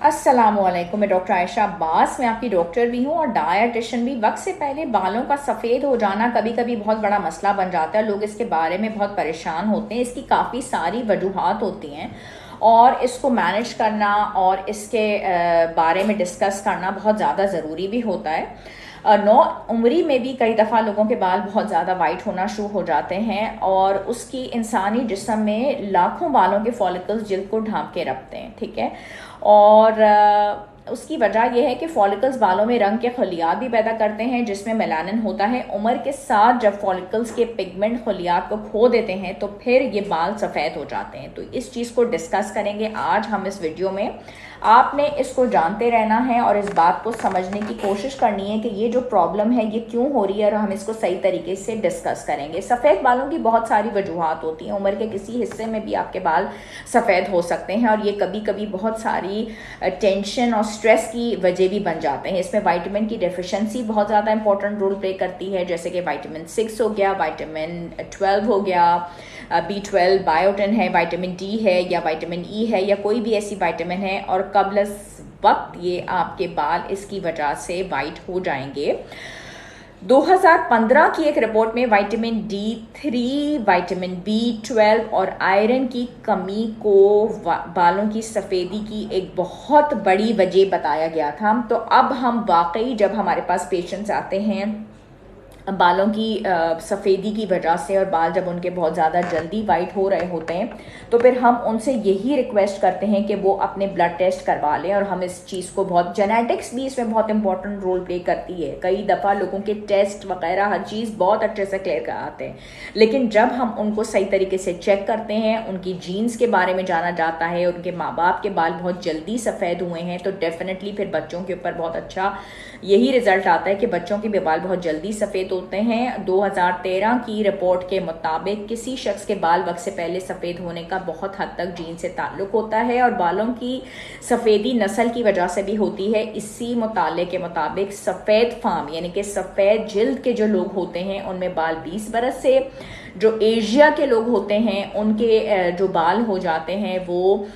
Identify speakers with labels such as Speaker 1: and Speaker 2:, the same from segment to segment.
Speaker 1: अस्सलामुअलैकुम। मैं डॉक्टर आयशा अब्बास, मैं आपकी डॉक्टर भी हूँ और डायटिशियन भी। वक्त से पहले बालों का सफ़ेद हो जाना कभी कभी बहुत बड़ा मसला बन जाता है। लोग इसके बारे में बहुत परेशान होते हैं। इसकी काफ़ी सारी वजूहात होती हैं और इसको मैनेज करना और इसके बारे में डिस्कस करना बहुत ज़्यादा ज़रूरी भी होता है। नौ उम्री में भी कई दफ़ा लोगों के बाल बहुत ज़्यादा वाइट होना शुरू हो जाते हैं और उसकी इंसानी जिस्म में लाखों बालों के फॉलिकल्स जिल्द को ढांप के रखते हैं, ठीक है। और उसकी वजह यह है कि फॉलिकल्स बालों में रंग के खलियात भी पैदा करते हैं जिसमें मेलानिन होता है। उम्र के साथ जब फॉलिकल्स के पिगमेंट खलियात को खो देते हैं तो फिर ये बाल सफ़ेद हो जाते हैं। तो इस चीज़ को डिस्कस करेंगे आज हम इस वीडियो में। आपने इसको जानते रहना है और इस बात को समझने की कोशिश करनी है कि ये जो प्रॉब्लम है ये क्यों हो रही है और हम इसको सही तरीके से डिस्कस करेंगे। सफ़ेद बालों की बहुत सारी वजूहात होती हैं। उम्र के किसी हिस्से में भी आपके बाल सफ़ेद हो सकते हैं और ये कभी कभी बहुत सारी टेंशन और स्ट्रेस की वजह भी बन जाते हैं। इसमें विटामिन की डेफिशिएंसी बहुत ज़्यादा इंपॉर्टेंट रोल प्ले करती है, जैसे कि विटामिन 6 हो गया, विटामिन 12 हो गया, B12, बायोटिन है, विटामिन D है या विटामिन E है या कोई भी ऐसी विटामिन है। और कब्ल वक्त ये आपके बाल इसकी वजह से वाइट हो जाएंगे। 2015 की एक रिपोर्ट में विटामिन D3, विटामिन B12 और आयरन की कमी को बालों की सफ़ेदी की एक बहुत बड़ी वजह बताया गया था। तो अब हम वाकई जब हमारे पास पेशेंट्स आते हैं बालों की सफ़ेदी की वजह से और बाल जब उनके बहुत ज़्यादा जल्दी वाइट हो रहे होते हैं तो फिर हम उनसे यही रिक्वेस्ट करते हैं कि वो अपने ब्लड टेस्ट करवा लें। और हम इस चीज़ को बहुत, जेनेटिक्स भी इसमें बहुत इंपॉर्टेंट रोल प्ले करती है। कई दफ़ा लोगों के टेस्ट वगैरह हर चीज़ बहुत अच्छे से क्लियर कराते हैं, लेकिन जब हम उनको सही तरीके से चेक करते हैं, उनकी जीन्स के बारे में जाना जाता है, उनके माँ बाप के बाल बहुत जल्दी सफ़ेद हुए हैं, तो डेफिनेटली फिर बच्चों के ऊपर बहुत अच्छा यही रिजल्ट आता है कि बच्चों के भी बाल बहुत जल्दी सफ़ेद होते हैं। 2013 की रिपोर्ट के मुताबिक किसी शख्स के बाल वक्त से पहले सफ़ेद होने का बहुत हद तक जीन से ताल्लुक होता है और बालों की सफ़ेदी नस्ल की वजह से भी होती है। इसी मुताले के मुताबिक सफ़ेद फार्म यानी कि सफ़ेद जिल्द के जो लोग होते हैं उनमें बाल 20 बरस से, जो एशिया के लोग होते हैं उनके जो बाल हो जाते हैं वो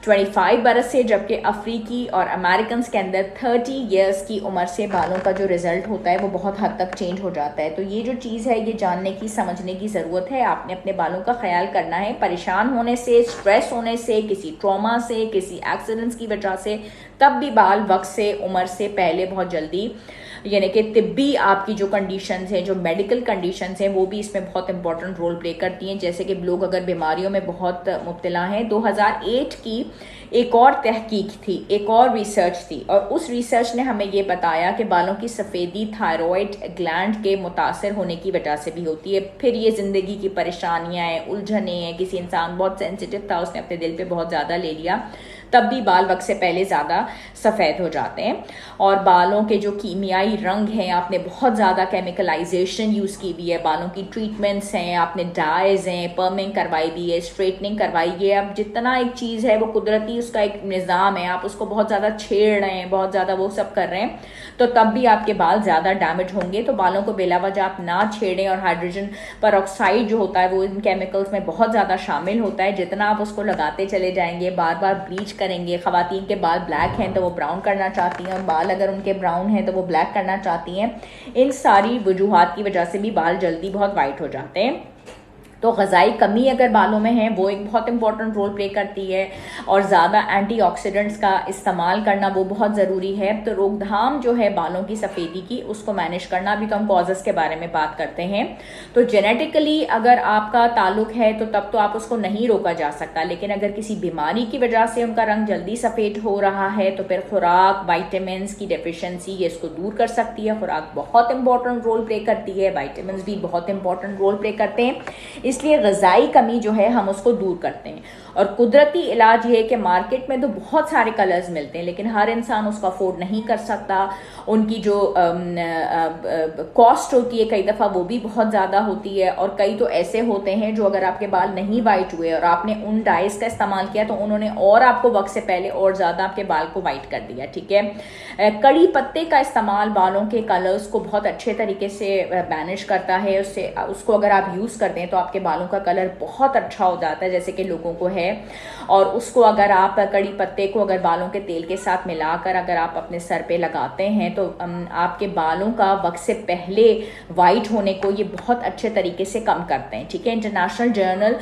Speaker 1: 25 बरस से, जबकि अफ्रीकी और अमेरिकन के अंदर 30 ईयर्स की उम्र से बालों का जो रिजल्ट होता है वो बहुत हद तक चेंज हो जाता है। तो ये जो चीज़ है ये जानने की, समझने की ज़रूरत है। आपने अपने बालों का ख्याल करना है। परेशान होने से, स्ट्रेस होने से, किसी ट्रॉमा से, किसी एक्सीडेंट्स की वजह से तब भी बाल वक्त से, उम्र से पहले बहुत जल्दी, यानी कि तिब्बी आपकी जो कंडीशंस हैं, जो मेडिकल कंडीशंस हैं, वो भी इसमें बहुत इंपॉर्टेंट रोल प्ले करती हैं। जैसे कि लोग अगर बीमारियों में बहुत मुब्तला हैं, 2008 की एक और तहकीक थी, एक और रिसर्च थी और उस रिसर्च ने हमें ये बताया कि बालों की सफ़ेदी थायराइड ग्लैंड के मुतासर होने की वजह से भी होती है। फिर ये ज़िंदगी की परेशानियाँ हैं, उलझने हैं, किसी इंसान बहुत सेंसिटिव था, उसने अपने दिल पे बहुत ज़्यादा ले लिया, तब भी बाल वक्त से पहले ज़्यादा सफ़ेद हो जाते हैं। और बालों के जो कीमियाई रंग हैं, आपने बहुत ज़्यादा केमिकलाइजेशन यूज़ की हुई है, बालों की ट्रीटमेंट्स हैं, आपने डाइज हैं, पर्मिंग करवाई हुई है, स्ट्रेटनिंग करवाई है। अब जितना एक चीज़ है वो कुदरती उसका एक निज़ाम है, आप उसको बहुत ज़्यादा छेड़ रहे हैं, बहुत ज़्यादा वो सब कर रहे हैं, तो तब भी आपके बाल ज़्यादा डैमेज होंगे। तो बालों को बेलावजह आप ना छेड़ें। और हाइड्रोजन परऑक्साइड जो होता है वो इन केमिकल्स में बहुत ज़्यादा शामिल होता है। जितना आप उसको लगाते चले जाएंगे, बार बार ब्लीच करेंगे। ख़वातीन के बाल ब्लैक हैं तो वो ब्राउन करना चाहती हैं, बाल अगर उनके ब्राउन हैं तो वो ब्लैक करना चाहती हैं। इन सारी वजूहात की वजह से भी बाल जल्दी बहुत वाइट हो जाते हैं। तो ग़िज़ाई कमी अगर बालों में है वो एक बहुत इंपॉर्टेंट रोल प्ले करती है और ज़्यादा एंटीऑक्सीडेंट्स का इस्तेमाल करना वो बहुत ज़रूरी है। तो रोकथाम जो है बालों की सफ़ेदी की, उसको मैनेज करना भी, तो हम कॉजेज़ के बारे में बात करते हैं। तो जेनेटिकली अगर आपका ताल्लुक है तो तब तो आप उसको नहीं रोका जा सकता, लेकिन अगर किसी बीमारी की वजह से उनका रंग जल्दी सफ़ेद हो रहा है तो फिर खुराक, वाइटामिन की डेफिशिएंसी ये इसको दूर कर सकती है। खुराक बहुत इंपॉर्टेंट रोल प्ले करती है, वाइटामिन भी बहुत इंपॉर्टेंट रोल प्ले करते हैं, इसलिए ग़िज़ाई कमी जो है हम उसको दूर करते हैं। और कुदरती इलाज ये है कि मार्केट में तो बहुत सारे कलर्स मिलते हैं लेकिन हर इंसान उसको अफोर्ड नहीं कर सकता। उनकी जो कॉस्ट होती है कई दफ़ा वो भी बहुत ज़्यादा होती है। और कई तो ऐसे होते हैं जो अगर आपके बाल नहीं वाइट हुए और आपने उन डाइज का इस्तेमाल किया तो उन्होंने और आपको वक्त से पहले और ज़्यादा आपके बाल को वाइट कर दिया, ठीक है। कड़ी पत्ते का इस्तेमाल बालों के कलर्स को बहुत अच्छे तरीके से मैनेज करता है। उसको अगर आप यूज़ करते हैं तो आपके आपके बालों का कलर बहुत अच्छा हो जाता है, जैसे कि लोगों को है। और उसको अगर आप कड़ी पत्ते को अगर बालों के तेल के साथ मिलाकर अगर आप अपने सर पे लगाते हैं तो आपके बालों का वक्त से पहले वाइट होने को ये बहुत अच्छे तरीके से कम करते हैं, ठीक है। इंटरनेशनल जर्नल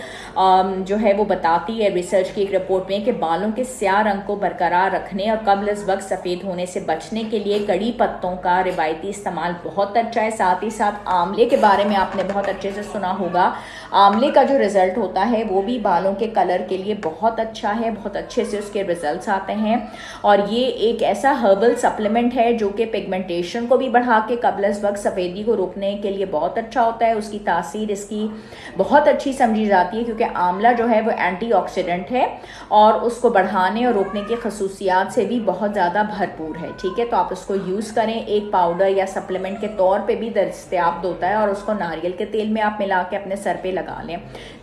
Speaker 1: जो है वो बताती है रिसर्च की एक रिपोर्ट में कि बालों के स्याह रंग को बरकरार रखने और कब्ल अज़ वक्त सफ़ेद होने से बचने के लिए कड़ी पत्तों का रिवायती इस्तेमाल बहुत अच्छा है। साथ ही साथ आंवले के बारे में आपने बहुत अच्छे से सुना होगा। आंवले का जो रिजल्ट होता है वो भी बालों के कलर के लिए बहुत अच्छा है, बहुत अच्छे से उसके रिजल्ट्स आते हैं। और ये एक ऐसा हर्बल सप्लीमेंट है जो कि पिगमेंटेशन को भी बढ़ा के कब्ल अज़ वक्त सफ़ेदी को रोकने के लिए बहुत अच्छा होता है। उसकी तासीर इसकी बहुत अच्छी समझी जाती है क्योंकि आंवला जो है वो एंटीऑक्सीडेंट है और उसको बढ़ाने और रोकने की खसूसियात से भी बहुत ज़्यादा भरपूर है, ठीक है। तो आप उसको यूज़ करें, एक पाउडर या सप्लीमेंट के तौर पे भी दस्तयाब होता है और उसको नारियल के तेल में आप मिला के अपने सर पे लगा लें।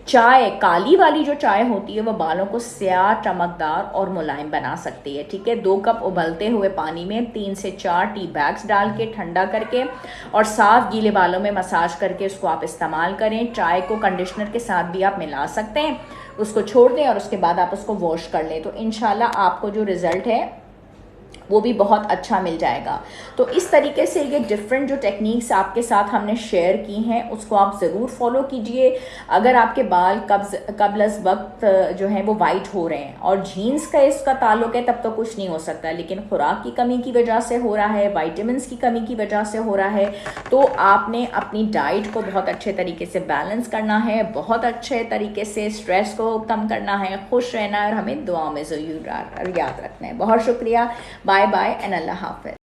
Speaker 1: चाय, काली वाली जो चाय होती है वो बालों को स्याह, चमकदार और मुलायम बना सकती है, ठीक है। 2 कप उबलते हुए पानी में 3 से 4 टी बैग्स डाल के ठंडा करके और साफ गीले बालों में मसाज करके उसको आप इस्तेमाल करें। चाय को कंडीशनर के साथ भी आप मिला सकते हैं, उसको छोड़ दें और उसके बाद आप उसको वॉश कर लें, तो इंशाल्लाह आपको जो रिज़ल्ट है वो भी बहुत अच्छा मिल जाएगा। तो इस तरीके से ये डिफरेंट जो टेक्निक्स आपके साथ हमने शेयर की हैं उसको आप ज़रूर फॉलो कीजिए। अगर आपके बाल कब्ल अज़ वक्त जो है वो वाइट हो रहे हैं और जीन्स का इसका ताल्लुक है तब तो कुछ नहीं हो सकता, लेकिन खुराक की कमी की वजह से हो रहा है, वाइटामिन्स की कमी की वजह से हो रहा है, तो आपने अपनी डाइट को बहुत अच्छे तरीके से बैलेंस करना है, बहुत अच्छे तरीके से स्ट्रेस को कम करना है, खुश रहना है और हमें दुआ में ज़रूर याद रखना है। बहुत शुक्रिया, बाय बाय एंड अल्लाह हाफ़िज़।